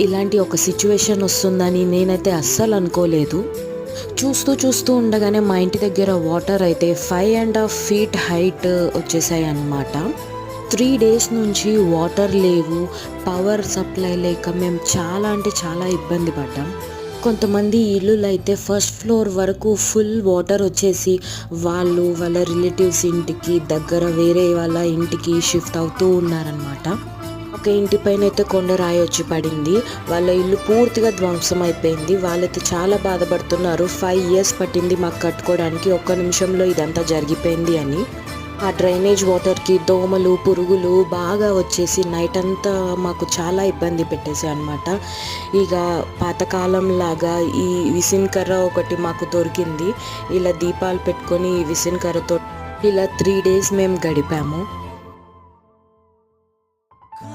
ఇలాంటి ఒక సిచ్యువేషన్ వస్తుందని నేనైతే అస్సలు అనుకోలేదు. చూస్తూ ఉండగానే మా ఇంటి దగ్గర వాటర్ అయితే 5.5 feet హైట్ వచ్చేసాయి అన్నమాట. 3 days నుంచి వాటర్ లేవు, పవర్ సప్లై లేక మేము చాలా అంటే చాలా ఇబ్బంది పడ్డాం. కొంతమంది ఇల్లులైతే ఫస్ట్ ఫ్లోర్ వరకు ఫుల్ వాటర్ వచ్చేసి వాళ్ళు వాళ్ళ రిలేటివ్స్ ఇంటికి దగ్గర వేరే వాళ్ళ ఇంటికి షిఫ్ట్ అవుతూ ఉన్నారనమాట. ఒక ఇంటి పైన అయితే కొండరాయి వచ్చి పడింది. వాళ్ళ ఇల్లు పూర్తిగా ధ్వంసం అయిపోయింది. వాళ్ళైతే చాలా బాధపడుతున్నారు. 5 years పట్టింది మాకు కట్టుకోవడానికి, ఒక్క నిమిషంలో ఇదంతా జరిగిపోయింది అని. ఆ డ్రైనేజ్ వాటర్కి దోమలు పురుగులు బాగా వచ్చేసి నైట్ అంతా మాకు చాలా ఇబ్బంది పెట్టేసాయి అనమాట. ఇక పాతకాలం లాగా ఈ విసిన్కర్ర ఒకటి మాకు దొరికింది. ఇలా దీపాలు పెట్టుకొని ఈ విసిన్కర్రతో ఇలా 3 days మేము గడిపాము.